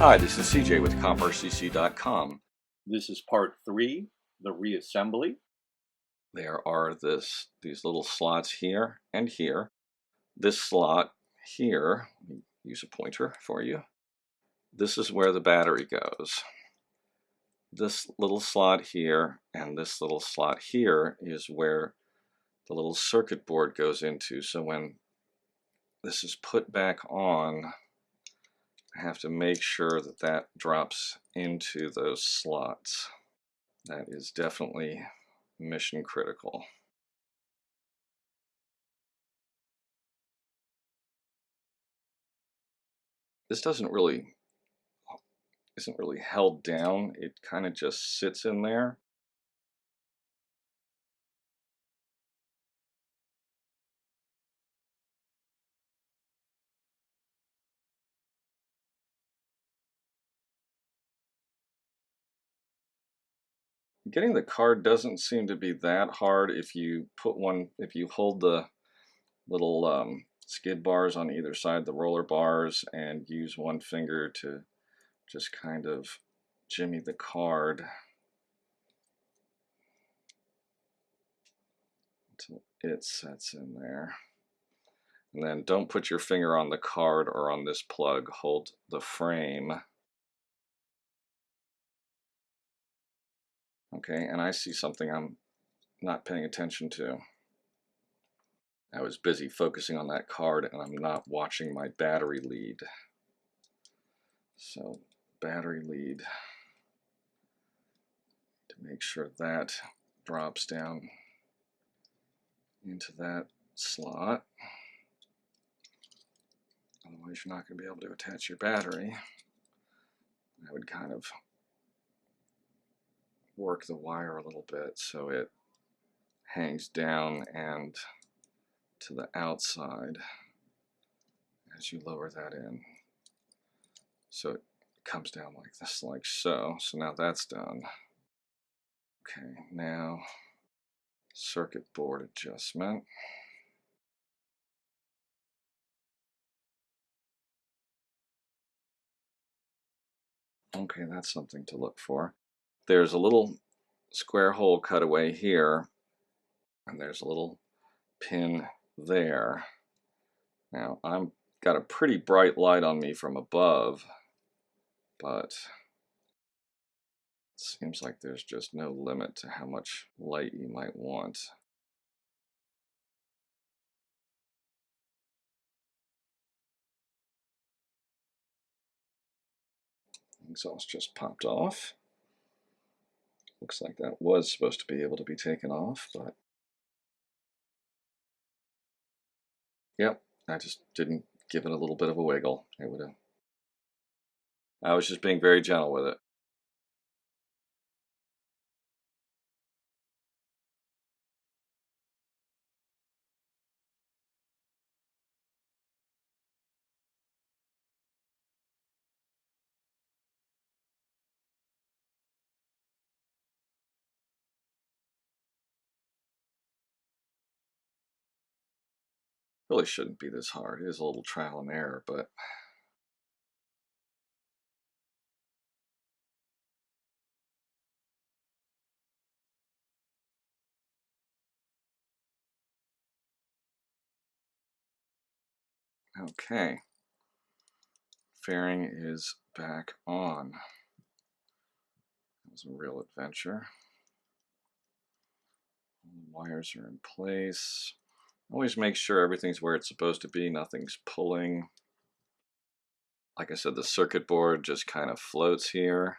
Hi, this is CJ with CompRCC.com. This is part 3, the reassembly. There are these little slots here and here. This slot here, let me use a pointer for you. This is where the battery goes. This little slot here and this little slot here is where the little circuit board goes into. So when this is put back on, I have to make sure that that drops into those slots. That is definitely mission critical. This isn't really held down. It kind of just sits in there. Getting the card doesn't seem to be that hard if you hold the little skid bars on either side, the roller bars, and use one finger to just kind of jimmy the card until it sets in there. And then don't put your finger on the card or on this plug. Hold the frame. Okay, and I see something I'm not paying attention to. I was busy focusing on that card and I'm not watching my battery lead. So, battery lead, to make sure that drops down into that slot. Otherwise you're not going to be able to attach your battery. I would kind of work the wire a little bit so it hangs down and to the outside as you lower that in. So it comes down like this, like so. So now that's done. Okay, now circuit board adjustment. Okay, that's something to look for. There's a little square hole cutaway here, and there's a little pin there. Now, I've got a pretty bright light on me from above, but it seems like there's just no limit to how much light you might want. Exhaust just popped off. Looks like that was supposed to be able to be taken off, but yep, I just didn't give it a little bit of a wiggle. It would have. I was just being very gentle with it. Really shouldn't be this hard. It is a little trial and error, but okay. Fairing is back on. It was a real adventure. Wires are in place. Always make sure everything's where it's supposed to be, nothing's pulling. Like I said, the circuit board just kind of floats here.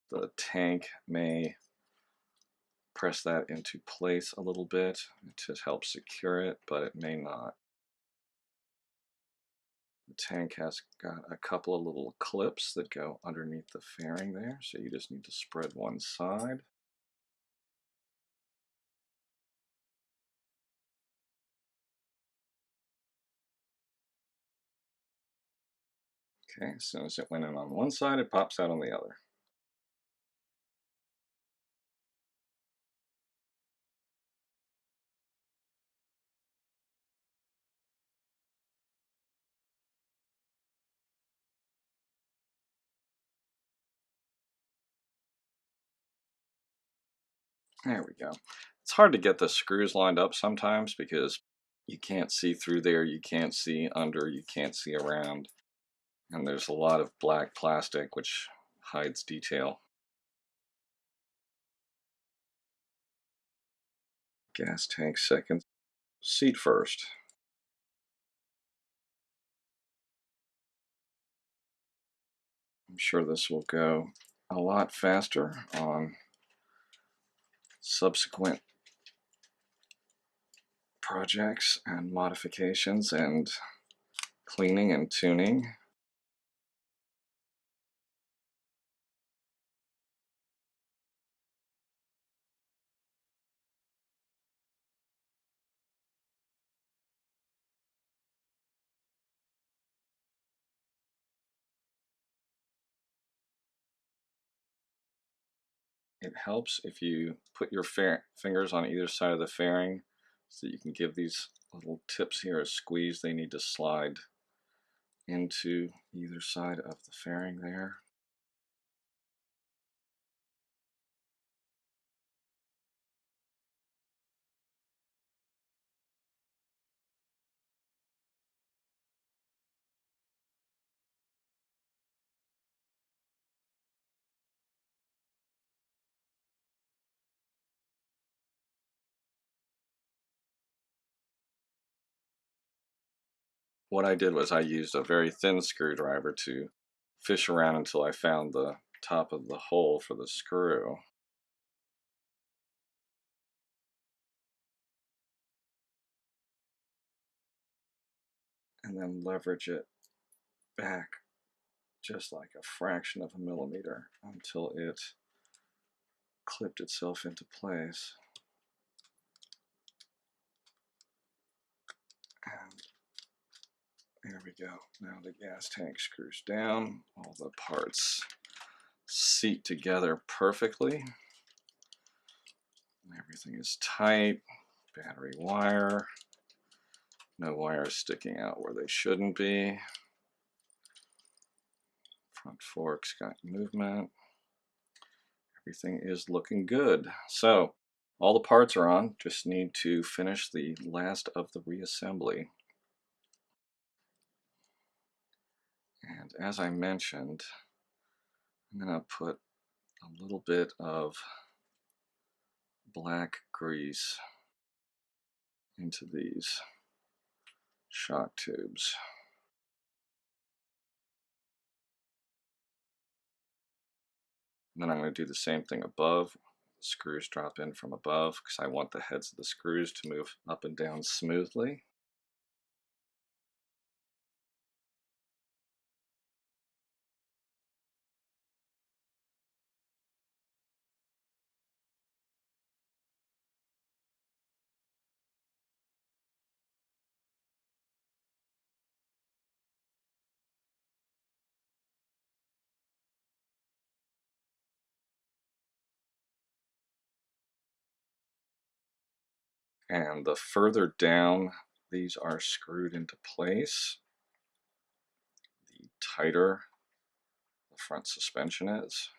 The tank may press that into place a little bit to help secure it, but it may not. The tank has got a couple of little clips that go underneath the fairing there, so you just need to spread one side. Okay, as soon as it went in on one side, it pops out on the other. There we go. It's hard to get the screws lined up sometimes because you can't see through there, you can't see under, you can't see around. And there's a lot of black plastic which hides detail. Gas tank second, seat first. I'm sure this will go a lot faster on subsequent projects and modifications and cleaning and tuning. It helps if you put your fingers on either side of the fairing so you can give these little tips here a squeeze. They need to slide into either side of the fairing there. What I did was I used a very thin screwdriver to fish around until I found the top of the hole for the screw. And then leverage it back just like a fraction of a millimeter until it clipped itself into place. And there we go. Now the gas tank screws down. All the parts seat together perfectly. Everything is tight. Battery wire. No wires sticking out where they shouldn't be. Front forks got movement. Everything is looking good. So all the parts are on. Just need to finish the last of the reassembly. And as I mentioned, I'm going to put a little bit of black grease into these shock tubes. And then I'm going to do the same thing above. Screws drop in from above because I want the heads of the screws to move up and down smoothly. And the further down these are screwed into place, the tighter the front suspension is.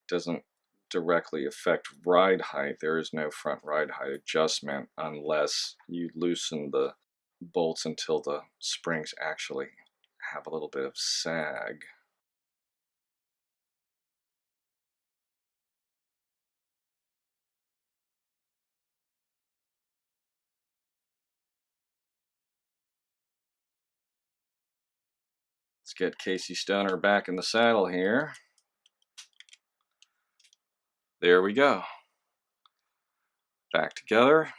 It doesn't directly affect ride height. There is no front ride height adjustment unless you loosen the bolts until the springs actually have a little bit of sag. Let's get Casey Stoner back in the saddle here. There we go. Back together.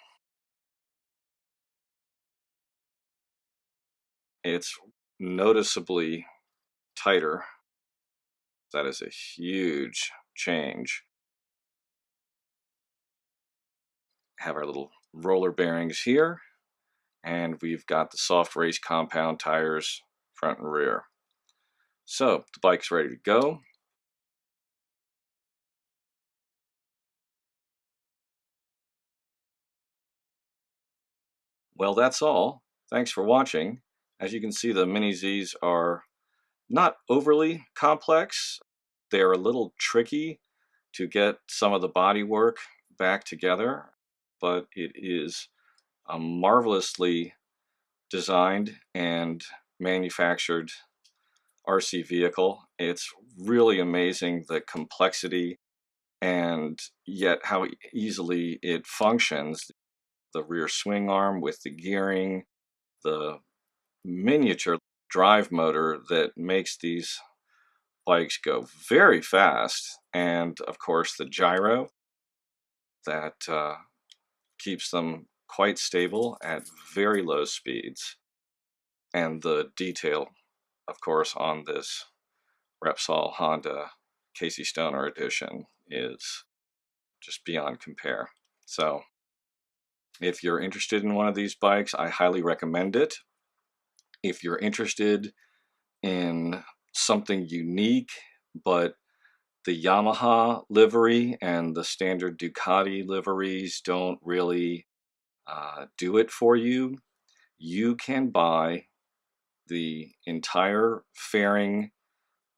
It's noticeably tighter. That is a huge change. Have our little roller bearings here, and we've got the soft race compound tires front and rear. So the bike's ready to go. Well, that's all. Thanks for watching. As you can see, the Mini Zs are not overly complex. They're a little tricky to get some of the body work back together, but it is a marvelously designed and manufactured RC vehicle. It's really amazing the complexity and yet how easily it functions. The rear swing arm with the gearing, the miniature drive motor that makes these bikes go very fast, and of course the gyro that keeps them quite stable at very low speeds, and the detail, of course, on this Repsol Honda Casey Stoner edition is just beyond compare. So if you're interested in one of these bikes, I highly recommend it. If you're interested in something unique, but the Yamaha livery and the standard Ducati liveries don't really do it for you, you can buy the entire fairing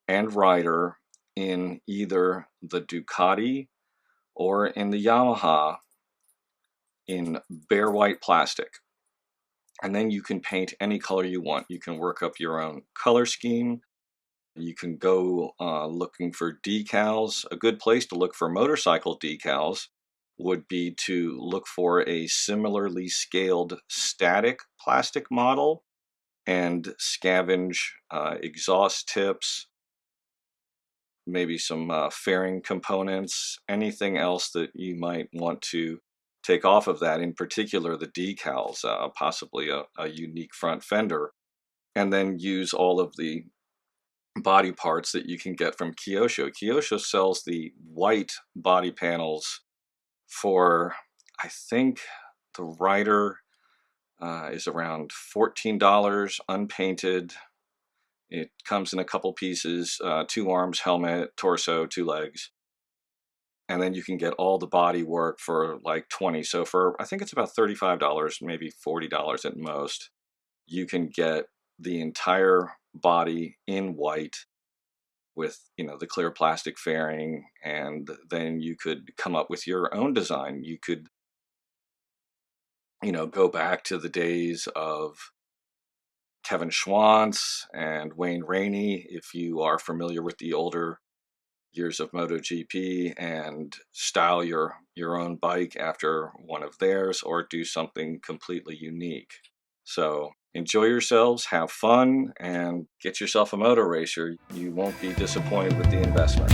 and rider in either the Ducati or in the Yamaha in bare white plastic. And then you can paint any color you want. You can work up your own color scheme. You can go looking for decals. A good place to look for motorcycle decals would be to look for a similarly scaled static plastic model and scavenge exhaust tips, maybe some fairing components, anything else that you might want to take off of that, in particular the decals, possibly a unique front fender, and then use all of the body parts that you can get from Kyosho. Kyosho sells the white body panels for, I think the rider is around $14 unpainted. It comes in a couple pieces, 2 arms, helmet, torso, 2 legs. And then you can get all the body work for like $20. So for, I think it's about $35, maybe $40 at most, you can get the entire body in white with, you know, the clear plastic fairing, and then you could come up with your own design. You could, you know, go back to the days of Kevin Schwantz and Wayne Rainey, if you are familiar with the older years of MotoGP, and style your own bike after one of theirs, or do something completely unique. So enjoy yourselves, have fun, and get yourself a moto racer. You won't be disappointed with the investment.